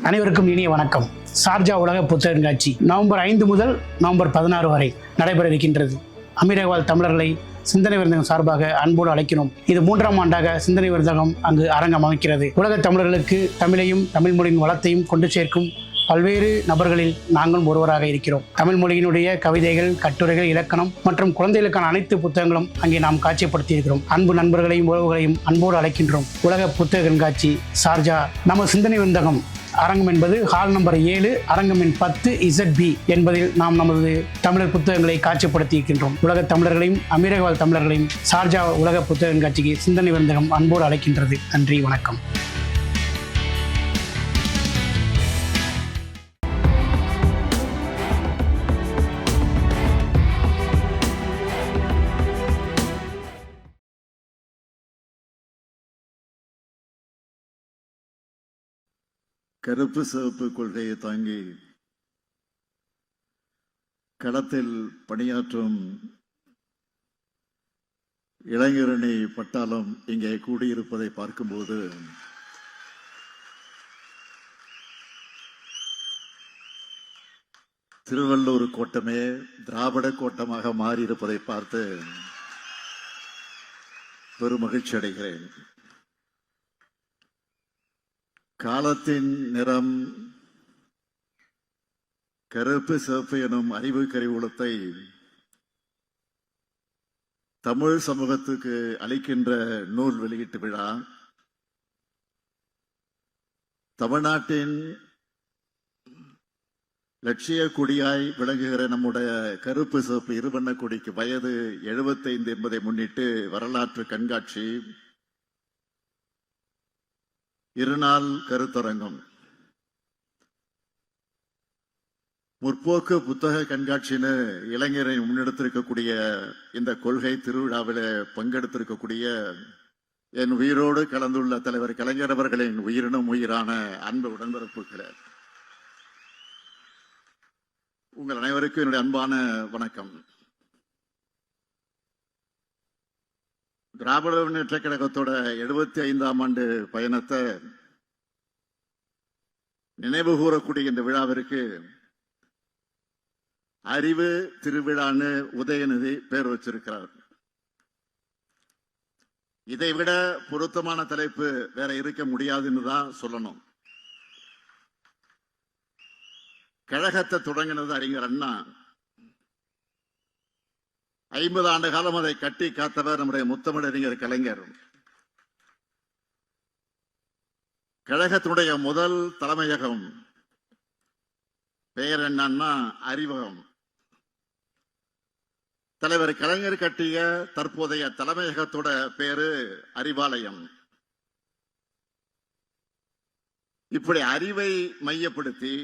அனைவருக்கும் இனிய வணக்கம். சார்ஜா உலக புத்தக கண்காட்சி நவம்பர் 5 முதல் நவம்பர் 16 வரை நடைபெற இருக்கின்றது. அமீரக வாழ் தமிழர்களை சிந்தனை விருந்தகம் சார்பாக அன்போடு அழைக்கிறோம். இது 3ஆம் ஆண்டாக சிந்தனை விருந்தகம் அங்கு அரங்கம் அமைக்கிறது. உலக தமிழர்களுக்கு தமிழையும் தமிழ் மொழியின் வளத்தையும் கொண்டு சேர்க்கும் பல்வேறு நபர்களில் நாங்களும் ஒருவராக இருக்கிறோம். தமிழ் மொழியினுடைய கவிதைகள், கட்டுரைகள், இலக்கணம் மற்றும் குழந்தைகளுக்கான அனைத்து புத்தகங்களும் அங்கே நாம் காட்சிப்படுத்தி இருக்கிறோம். அன்பு நண்பர்களையும் உறவுகளையும் அன்போடு அழைக்கின்றோம். உலக புத்தக கண்காட்சி சார்ஜா. நம்ம சிந்தனை விருந்தகம் அரங்கம் என்பது ஹால் நம்பர் 7, அரங்கம் எண் 10 ZB என்பதில் நாம் நமது தமிழர் புத்தகங்களை காட்சிப்படுத்தி இருக்கின்றோம். உலக தமிழர்களையும் அமீரக வாழ் தமிழர்களையும் சார்ஜா உலக புத்தக கண்காட்சிக்கு சிந்தனை விருந்தகம் அன்போடு அழைக்கின்றது. நன்றி, வணக்கம். கருப்பு சிவப்பு கொள்கையை தாங்கி களத்தில் பணியாற்றும் இளைஞரணி பட்டாளம் இங்கே கூடியிருப்பதை பார்க்கும்போது திருவள்ளூர் கோட்டமே திராவிட கோட்டமாக மாறியிருப்பதை பார்த்து பெரும் மகிழ்ச்சி அடைகிறேன். காலத்தின் நிறம் கருப்பு சிவப்பு எனும் அறிவு கருவூலத்தை தமிழ் சமூகத்துக்கு அளிக்கின்ற நூல் வெளியீட்டு விழா தமிழ்நாட்டின் லட்சிய கொடியாய் விளங்குகிற நம்முடைய கருப்பு சிவப்பு இருவண்ண கொடிக்கு வயது 75 என்பதை முன்னிட்டு வரலாற்று கண்காட்சி, இருநாள் கருத்தரங்கம், முற்போக்கு புத்தக கண்காட்சின்னு இளைஞரை முன்னெடுத்திருக்கக்கூடிய இந்த கொள்கை திருவிழாவில் பங்கெடுத்திருக்கக்கூடிய என் உயிரோடு கலந்துள்ள தலைவர் கலைஞர் அவர்களின் உயிரினும் உயிரான அன்பு உடன்பிறப்புகளே, உங்கள் அனைவருக்கும் என்னுடைய அன்பான வணக்கம். திராவிட முன்னேற்ற கழகத்தோட 75ஆம் ஆண்டு பயணத்தை நினைவு கூறக்கூடிய இந்த விழாவிற்கு அறிவு திருவிழான்னு உதயநிதி பேர் வச்சிருக்கிறார். இதைவிட பொருத்தமான தலைப்பு வேற இருக்க முடியாதுன்னு தான் சொல்லணும். கழகத்தை தொடங்கினது அறிஞர் அண்ணா. 50 ஆண்டு காலம் அதை கட்டி காத்தவர் நம்முடைய முத்தமிழறிஞர் கலைஞர். கழகத்தினுடைய முதல் தலைமையகம் பெயர் என்னன்னா அறிவகம். தலைவர் கலைஞர் கட்டிய தற்போதைய தலைமையகத்தோட பேரு அறிவாலயம். இப்படி அறிவை மையப்படுத்தி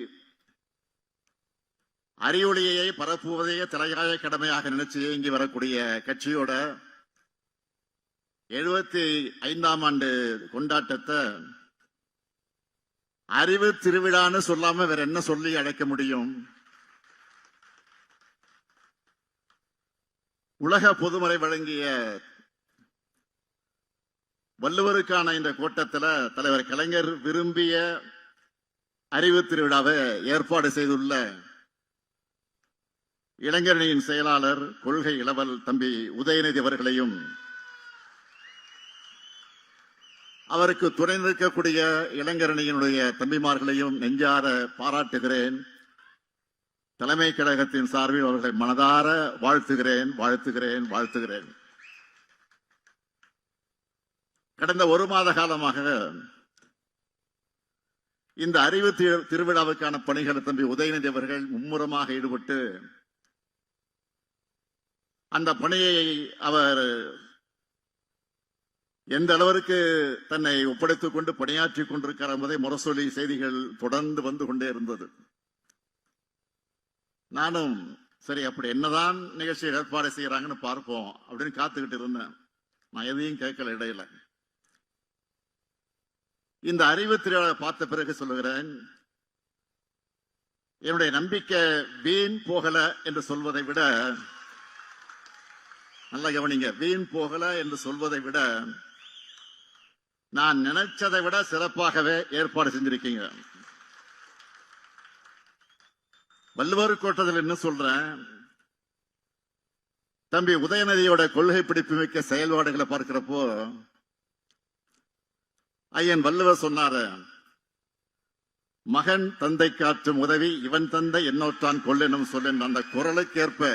அறிவொளியை பரப்புவதையே தலையாய கடமையாக நினைச்சு இயங்கி வரக்கூடிய கட்சியோட 75ஆம் ஆண்டு கொண்டாட்டத்தை அறிவு திருவிழான்னு சொல்லாம வேற என்ன சொல்லி அழைக்க முடியும்? உலக பொதுமறை வழங்கிய வள்ளுவருக்கான இந்த கூட்டத்தில் தலைவர் கலைஞர் விரும்பிய அறிவு திருவிழாவை ஏற்பாடு செய்துள்ள இளைஞரணியின் செயலாளர் கொள்கை இளவல் தம்பி உதயநிதி அவர்களையும் அவருக்கு துணை நிற்கக்கூடிய இளைஞரணியினுடைய தம்பிமார்களையும் நெஞ்சார பாராட்டுகிறேன். தலைமை கழகத்தின் சார்பில் அவர்களை மனதார வாழ்த்துகிறேன். கடந்த 1 மாத காலமாக இந்த அறிவு திருவிழாவுக்கான பணிகளை தம்பி உதயநிதி அவர்கள் மும்முரமாக ஈடுபட்டு அந்த பணியை அவர் எந்த அளவிற்கு தன்னை ஒப்படைத்துக் கொண்டு பணியாற்றிக் கொண்டிருக்கிறார் என்பதை முரசொலி செய்திகள் தொடர்ந்து வந்து கொண்டே இருந்தது. நானும் சரி, அப்படி என்னதான் நிகழ்ச்சி ஏற்பாடு செய்யறாங்கன்னு பார்ப்போம் அப்படின்னு காத்துக்கிட்டு இருந்தேன். நான் எதையும் கேட்கல இடையில. இந்த அறிவு திருவிழா பார்த்த பிறகு சொல்லுகிறேன், என்னுடைய நம்பிக்கை வீண் போகல என்று சொல்வதை விட, நல்லா கவனிங்க, வீண் போகல என்று சொல்வதை விட நான் நினைச்சதை விட சிறப்பாகவே ஏற்பாடு செஞ்சிருக்கீங்க. வள்ளுவர் கோட்டத்தில் என்ன சொல்றேன், தம்பி உதயநிதியோட கொள்கை பிடிப்பு மிக்க செயல்பாடுகளை பார்க்கிறப்போ ஐயன் வள்ளுவர் சொன்னாரு, மகன் தந்தை காற்றும் உதவி இவன் தந்தை என்னோற்றான் கொள்ளெனும் சொல்லின் அந்த குரலுக்கேற்ப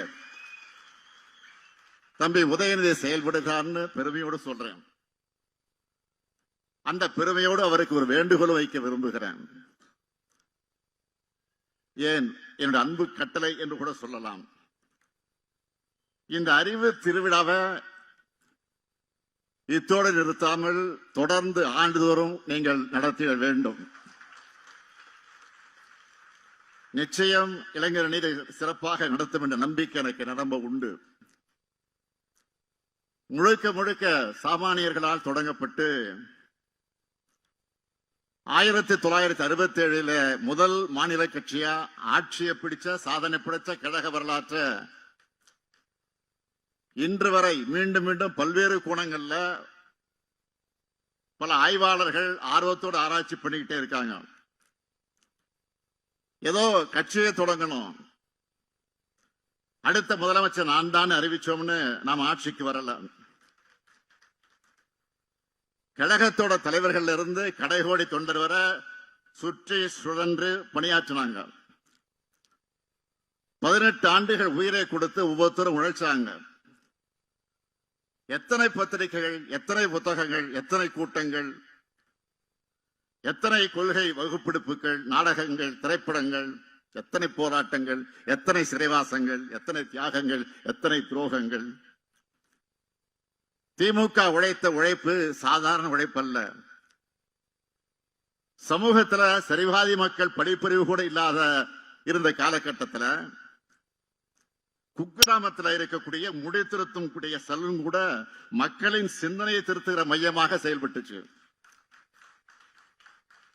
தம்பி உதயநிதி செயல்படுகிறான்னு பெருமையோடு சொல்றேன். அந்த பெருமையோடு அவருக்கு ஒரு வேண்டுகோள் வைக்க விரும்புகிறேன். ஏன் என்னுடைய அன்பு கட்டளை என்று கூட சொல்லலாம். இந்த அறிவு திருவிழாவை இத்தோடு நிறுத்தாமல் தொடர்ந்து ஆண்டுதோறும் நீங்கள் நடத்திட வேண்டும். நிச்சயம் இளைஞர் அணி சிறப்பாக நடத்தும் என்ற நம்பிக்கை எனக்கு நிரம்ப உண்டு. முழுக்க முழுக்க சாமானியர்களால் தொடங்கப்பட்டு 1967 முதல் மாநில கட்சியா ஆட்சியை பிடிச்ச சாதனை பிடிச்ச கழக வரலாற்ற இன்று வரை மீண்டும் மீண்டும் பல்வேறு கோணங்கள்ல பல ஆய்வாளர்கள் ஆர்வத்தோடு ஆராய்ச்சி பண்ணிக்கிட்டே இருக்காங்க. ஏதோ கட்சியை தொடங்கணும், அடுத்த முதலமைச்சர் நான் தான் அறிவிச்சோம்னு நாம் ஆட்சிக்கு வரல. கழகத்தோட தலைவர்கள் இருந்து கடைகோடி தொண்டர் வர சுற்றி சுழன்று பணியாற்றினாங்க. 18 ஆண்டுகள் உயிரை கொடுத்து ஒவ்வொருத்தரும் உழைச்சாங்க. எத்தனை பத்திரிகைகள், எத்தனை புத்தகங்கள், எத்தனை கூட்டங்கள், எத்தனை கொள்கை வகுப்பெடுப்புகள், நாடகங்கள், திரைப்படங்கள், எத்தனை போராட்டங்கள், எத்தனை சிறைவாசங்கள், எத்தனை தியாகங்கள், எத்தனை துரோகங்கள். திமுக உழைத்த உழைப்பு சாதாரண உழைப்பல்ல. சமூகத்துல சரிவாதி மக்கள் படிப்பறிவு கூட இல்லாத இருந்த காலகட்டத்தில் குக்கிராமத்தில் இருக்கக்கூடிய முடி திருத்தும் கூடிய சலூன் கூட மக்களின் சிந்தனையை திருத்துகிற மையமாக செயல்பட்டுச்சு.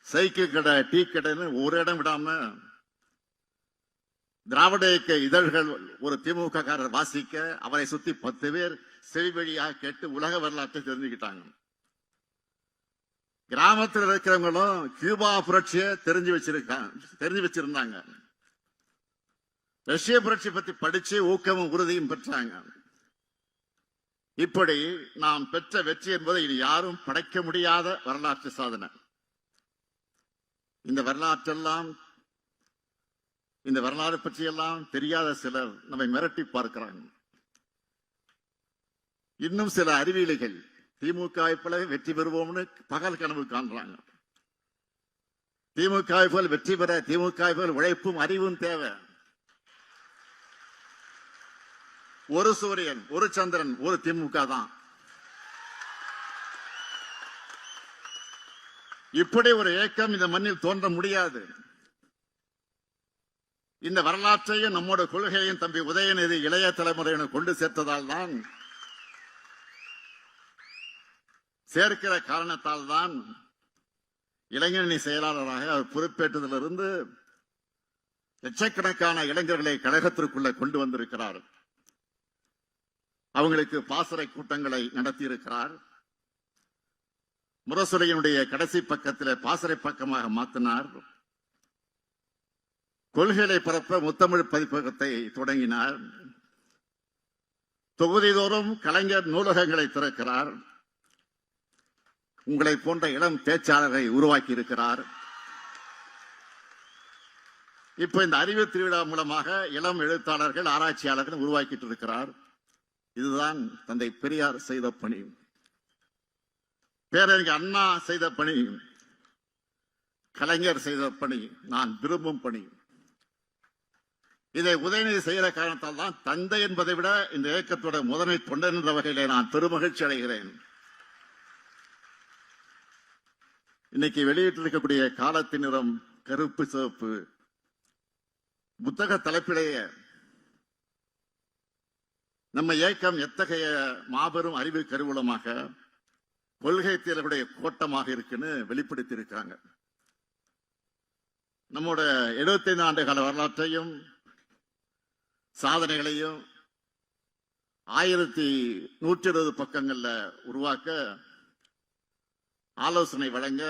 சைக்கிள் கடை, டீ கடைன்னு ஒரு இடம் விடாம திராவிட இயக்க இதழ்கள் ஒரு திமுக காரர் வாசிக்க அவரை சுத்தி 10 பேர் செவி வழியாக கேட்டு உலக வரலாற்றை தெரிஞ்சுக்கிட்டாங்க. கிராமத்தில் இருக்கிறவங்களும் கியூபா புரட்சியை தெரிஞ்சு வச்சிருந்தாங்க. ரஷ்ய புரட்சி பத்தி படிச்சு ஊக்கமும் உறுதியும் பெற்றாங்க. இப்படி நாம் பெற்ற வெற்றி என்பது இனி யாரும் படைக்க முடியாத வரலாற்று சாதனை. இந்த வரலாறு பற்றியெல்லாம் தெரியாத சிலர் நம்மை மிரட்டி பார்க்கிறாங்க. இன்னும் சில அறிவியலிகள் திமுக போல வெற்றி பெறுவோம்னு பகல் கனவு காண்றாங்க. திமுக போல் வெற்றி பெற திமுக போல் உழைப்பும் அறிவும் தேவை. ஒரு சூரியன், ஒரு சந்திரன், ஒரு திமுக தான். இப்படி ஒரு இயக்கம் இந்த மண்ணில் தோன்ற முடியாது. இந்த வரலாற்றையும் நம்மோட கொள்கையையும் தம்பி உதயநிதி இளைய தலைமுறையினர் கொண்டு சேர்த்ததால் தான், சேர்க்கிற காரணத்தால் தான் இளைஞரணி செயலாளராக அவர் பொறுப்பேற்றதிலிருந்து லட்சக்கணக்கான இளைஞர்களை கழகத்திற்குள்ள கொண்டு வந்திருக்கிறார். அவங்களுக்கு பாசறை கூட்டங்களை நடத்தி இருக்கிறார். முரசொலியினுடைய கடைசி பக்கத்தில் பாசறை பக்கமாக மாற்றினார். கொள்கைகளை பரப்ப முத்தமிழ் பதிப்பகத்தை தொடங்கினார். தொகுதிதோறும் கலைஞர் நூலகங்களை திறக்கிறார். உங்களை போன்ற இளம் பேச்சாளரை உருவாக்கி இருக்கிறார். இப்ப இந்த அறிவு திருவிழா மூலமாக இளம் எழுத்தாளர்கள், ஆராய்ச்சியாளர்கள் உருவாக்கிட்டு இருக்கிறார். இதுதான் தந்தை பெரியார் செய்த பணி, பேரறிஞர் அண்ணா செய்த பணி, கலைஞர் செய்த பணி, நான் விரும்பும் பணி. இதை உதயநிதி செய்கிற காரணத்தால் தான் தந்தை என்பதை விட இந்த இயக்கத்தோட முதன்மை தொண்டன் என்ற வகையிலே நான் பெருமகிழ்ச்சி அடைகிறேன். இன்னைக்கு வெளியிட்டிருக்கக்கூடிய காலத்தின் நிறம் கருப்பு சிவப்பு புத்தக தலைப்பிலேயே நம்ம இயக்கம் எத்தகைய மாபெரும் அறிவு கருவூலமாக, கொள்கை தீரர்களுடைய கோட்டமாக இருக்குன்னு வெளிப்படுத்தி இருக்காங்க. நம்மோட 75 ஆண்டு கால வரலாற்றையும் சாதனைகளையும் 1120 பக்கங்கள்ல உருவாக்க ஆலோசனை வழங்க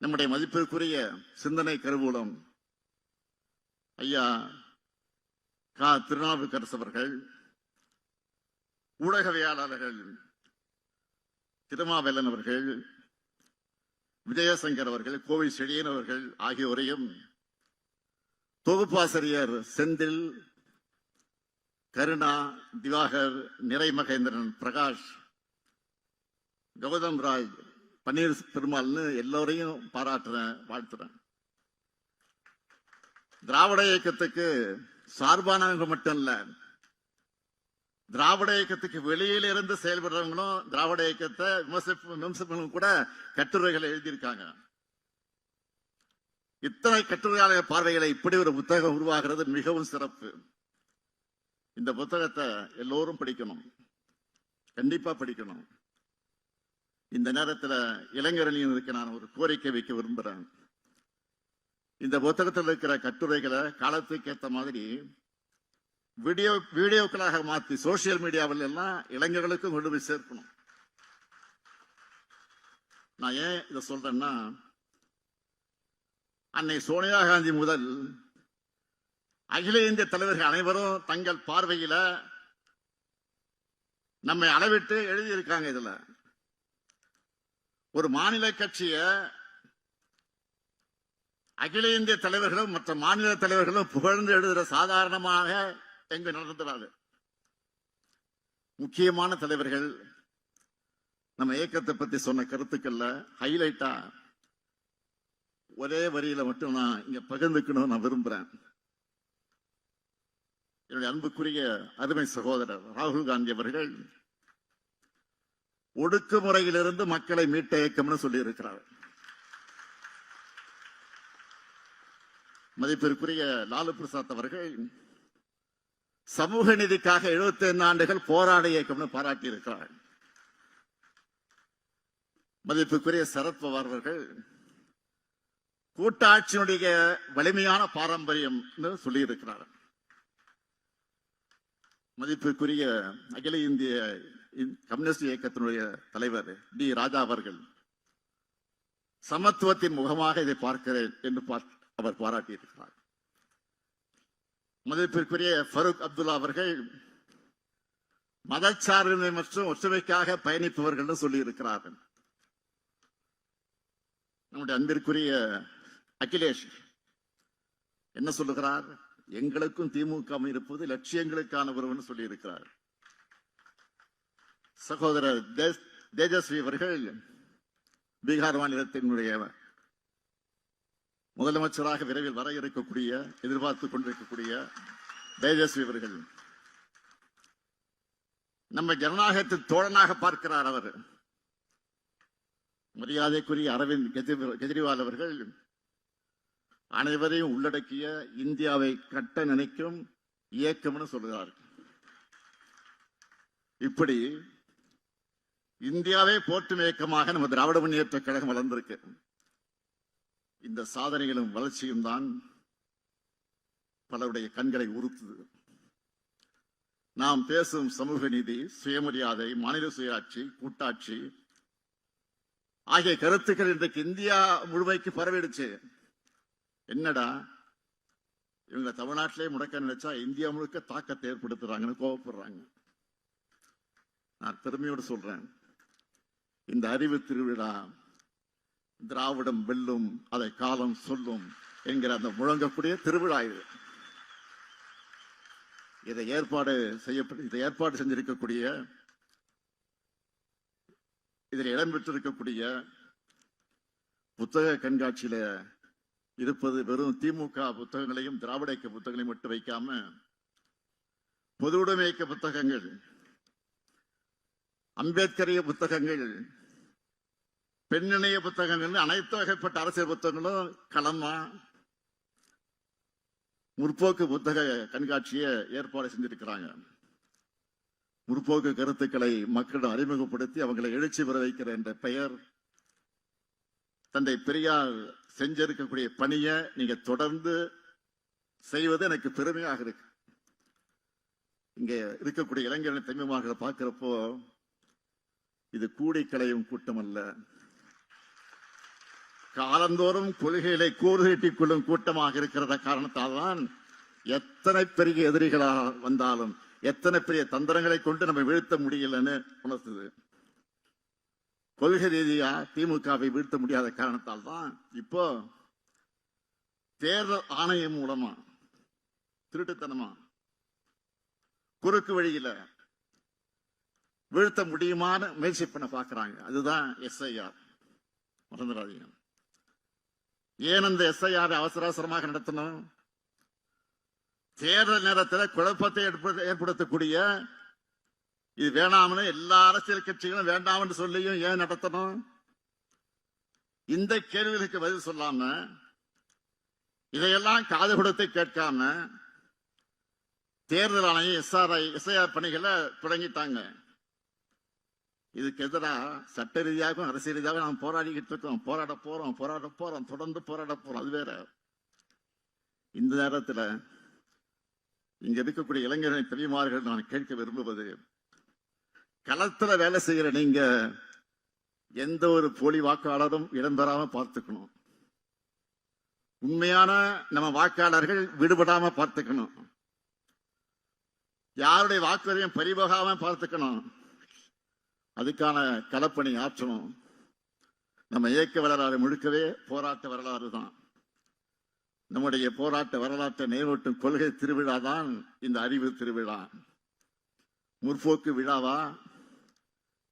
நம்முடைய மதிப்பிற்குரிய சிந்தனை கருவூலம் ஐயா கா. திருநாவுக்கரசு அவர்கள், ஊடகவியலாளர்கள் திருமாவேலன் அவர்கள், விஜயசங்கர் அவர்கள், கோவை செழியன் அவர்கள் ஆகியோரையும், தொகுப்பாசிரியர் செந்தில், கருணா, திவாகர், நிறை மகேந்திரன், பிரகாஷ், கௌதம் ராஜ், பன்னீர் பெருமாள்னு எல்லோரையும் பாராட்டுறேன், வாழ்த்துறேன். திராவிட இயக்கத்துக்கு சார்பானவங்க மட்டும் இல்ல, திராவிட இயக்கத்துக்கு வெளியில இருந்து செயல்படுறவங்களும் திராவிட இயக்கத்தை விமர்சிப்பவங்களும் கூட கட்டுரைகளை எழுதியிருக்காங்க. இத்தனை கட்டுரையாளர் பார்வைகளை இப்படி ஒரு புத்தகம் உருவாகிறது மிகவும் சிறப்பு. இந்த புத்தகத்தை எல்லோரும் படிக்கணும், கண்டிப்பா படிக்கணும். இந்த நேரத்தில் இளைஞரணியினருக்கு நான் ஒரு கோரிக்கை வைக்க விரும்புகிறேன். இந்த புத்தகத்தில் இருக்கிற கட்டுரைகளை காலத்துக்கு ஏற்ற மாதிரி வீடியோக்களாக மாற்றி சோசியல் மீடியாவில் எல்லாம் இளைஞர்களுக்கும் கொண்டு போய் சேர்க்கணும். நான் ஏன் இதை சொல்றேன்னா, அன்னை சோனியா காந்தி முதல் அகில இந்திய தலைவர்கள் அனைவரும் தங்கள் பார்வையில நம்மை அளவிட்டு எழுதியிருக்காங்க. இதுல ஒரு மாநில கட்சிய அகில இந்திய தலைவர்களும் மற்ற மாநில தலைவர்களும் புகழ்ந்து எழுதுகிற சாதாரணமாக எங்க நடந்துடாது. முக்கியமான தலைவர்கள் நம்ம இயக்கத்தை பத்தி சொன்ன கருத்துக்கள்ல ஹைலைட்டா ஒரே வரியில மட்டும் நான் இங்க பகிர்ந்துக்கணும் நான் விரும்புறேன். என்னுடைய அன்புக்குரிய அருமை சகோதரர் ராகுல் காந்தி அவர்கள் ஒடுக்குமுறையிலிருந்து மக்களை மீட்ட இயக்கம்னு சொல்லி இருக்கிறார். மதிப்பிற்குரிய லாலு பிரசாத் அவர்கள் சமூக நீதிக்காக 75 ஆண்டுகள் போராடிய இயக்கம்னு பாராட்டி இருக்கிறார். மதிப்புக்குரிய சரத்பவார் அவர்கள் கூட்டாட்சியினுடைய வலிமையான பாரம்பரியம் சொல்லி இருக்கிறார். மதிப்புக்குரிய அகில இந்திய கம்யூனிஸ்ட் இயக்கத்தினுடைய தலைவர் டி. ராஜா அவர்கள் சமத்துவத்தின் முகமாக இதை பார்க்கிறேன் என்று அவர் பாராட்டி இருக்கிறார். மதிப்பிற்குரிய ஃபரூக் அப்துல்லா அவர்கள் மதச்சார்பின்மை மற்றும் ஒற்றுமைக்காக பயணிப்பவர்கள் சொல்லி இருக்கிறார்கள். நம்முடைய அன்பிற்குரிய அகிலேஷ் என்ன சொல்லுகிறார்? எங்களுக்கும் திமுக இருப்பது லட்சியங்களுக்கான ஒருவன் சொல்லி இருக்கிறார். சகோதரர் தேஜஸ்வி அவர்கள் பீகார் மாநிலத்தினுடைய முதலமைச்சராக விரைவில் வர இருக்கக்கூடிய எதிர்பார்த்துக் கொண்டிருக்கக்கூடிய தேஜஸ்வி அவர்கள் நம்ம ஜனநாயகத்தின் தோழனாக பார்க்கிறார். அவர் மரியாதைக்குரிய அரவிந்த் கெஜ்ரிவால் அவர்கள் அனைவரையும் உள்ளடக்கிய இந்தியாவை கட்ட நினைக்கும் இயக்கம்னு சொல்கிறார். இப்படி இந்தியாவை போற்றும் இயக்கமாக நம்ம திராவிட முன்னேற்ற கழகம் வளர்ந்திருக்கு. இந்த சாதனைகளும் வளர்ச்சியும் தான் பலருடைய கண்களை உறுத்துது. நாம் பேசும் சமூக நீதி, சுயமரியாதை, மாநில சுயாட்சி, கூட்டாட்சி ஆகிய கருத்துக்கள் இன்றைக்கு இந்தியா முழுமைக்கு பரவிடுச்சு. என்னடா இவங்க தமிழ்நாட்டிலே முடக்க நினைச்சா இந்தியா முழுக்க தாக்கத்தை ஏற்படுத்துறாங்கன்னு கோபப்படுறாங்க. நான் பெருமையோடு சொல்றேன், இந்த அறிவு திருவிழா திராவிடம் வெல்லும், அதை காலம் சொல்லும் என்கிற அந்த முழங்கக்கூடிய திருவிழா இது. இதை ஏற்பாடு செஞ்சிருக்கக்கூடிய, இதில் இடம்பெற்றிருக்கக்கூடிய புத்தக கண்காட்சியில இருப்பது வெறும் திமுக புத்தகங்களையும் திராவிட இயக்க புத்தகங்களையும் மட்டும் வைக்காம பொதுவுடைமை இயக்க புத்தகங்கள், அம்பேத்கரிய புத்தகங்கள், பெண்ணிணைய புத்தகங்கள், அனைத்து வகைப்பட்ட அரசியல் புத்தகங்களும் களமா முற்போக்கு புத்தக கண்காட்சியை ஏற்பாடு செஞ்சிருக்கிறாங்க. முற்போக்கு கருத்துக்களை மக்களிடம் அறிமுகப்படுத்தி அவங்களை எழுச்சி பெற வைக்கிற என்ற பெயர் தந்தை பெரியார் செஞ்சிருக்கக்கூடிய பணியை நீங்க தொடர்ந்து செய்வது எனக்கு பெருமையாக இருக்கு. இங்க இருக்கக்கூடிய இளைஞர்களை தமிழ்மார்களை பார்க்கிறப்போ இது கூடி களையும் கூட்டம் அல்ல, காலந்தோறும் கொள்கைகளை கூறுகட்டிக் கொள்ளும் கூட்டமாக இருக்கிறத காரணத்தால் தான் எத்தனை பெரிய எதிரிகளாக வந்தாலும் எத்தனை பெரிய தந்திரங்களை கொண்டு நம்ம வீழ்த்த முடியலன்னு உணர்த்துது. கொள்கை ரீதியா திமுகவை வீழ்த்த முடியாத காரணத்தால் தான் இப்போ தேர்தல் ஆணையம் மூலமா திருட்டுத்தனமா குறுக்கு வழியில வீழ்த்த முடியுமான முயற்சி பண்ண பாக்குறாங்க. அதுதான் எஸ்ஐஆர். மறந்துடாதீங்க. ஏன் அந்த எஸ்ஐஆர் அவசர அவசரமாக நடத்தணும்? தேர்தல் நேரத்தில் குழப்பத்தை ஏற்படுத்தக்கூடிய இது வேணாம்னு எல்லா அரசியல் கட்சிகளும் வேண்டாம்னு சொல்லியும் ஏன் நடத்தணும்? இந்த கேள்விகளுக்கு பதில் சொல்லாம, இதையெல்லாம் காது கொடுத்து கேட்காம தேர்தல் ஆணையம் எஸ்ஐஆர் பணிகளை தொடங்கிட்டாங்க. இதுக்கு எதிராக சட்ட ரீதியாகவும் அரசியல் ரீதியாக நாம் போராடிக்கிட்டு இருக்கோம். போராட போறோம், தொடர்ந்து போராட போறோம். அது வேற. இந்த நேரத்தில் இங்க இருக்கக்கூடிய இளைஞர்களின் பெரியமார்கள் நான் கேட்க விரும்புவது, களத்துல வேலை செய்கிற நீங்க எந்த ஒரு போலி வாக்காளரும் இடம்பெறாம பார்த்துக்கணும். உண்மையான நம்ம வாக்காளர்கள் விடுபடாம பார்த்துக்கணும். யாருடைய வாக்குறுதியும் பறிபோகாம பார்த்துக்கணும். அதுக்கான களப்பணி ஆற்றணும். நம்ம இயக்க வரலாறு முழுக்கவே போராட்ட வரலாறு தான். நம்முடைய போராட்ட வரலாற்றை நினைவூட்டும் கொள்கை திருவிழா தான் இந்த அறிவு திருவிழா. முற்போக்கு விழாவா?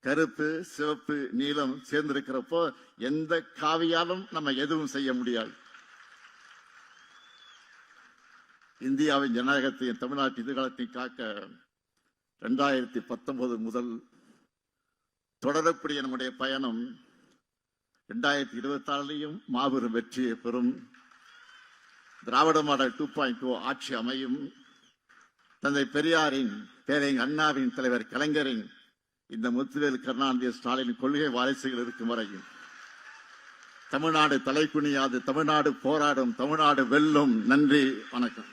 கருப்பு, சிவப்பு, நீலம் சேர்ந்திருக்கிறப்போ எந்த காவியாலும் நம்ம எதுவும் செய்ய முடியாது. இந்தியாவின் ஜனநாயகத்தையும் தமிழ்நாட்டு எதிர்காலத்தையும் காக்க 2019 முதல் தொடரக்கூடிய நம்முடைய பயணம் 2024 மாபெரும் வெற்றியை பெறும். திராவிட மாடல் 2.0 ஆட்சி அமையும். தந்தை பெரியாரின், பேரறிஞர் அண்ணாவின், தலைவர் கலைஞரின், இந்த முத்துவேல் கருணாநிதி ஸ்டாலின் கொள்கை வாரிசுகள் இருக்கும் வரையும் தமிழ்நாடு தலைக்குனியாது. தமிழ்நாடு போராடும். தமிழ்நாடு வெல்லும். நன்றி, வணக்கம்.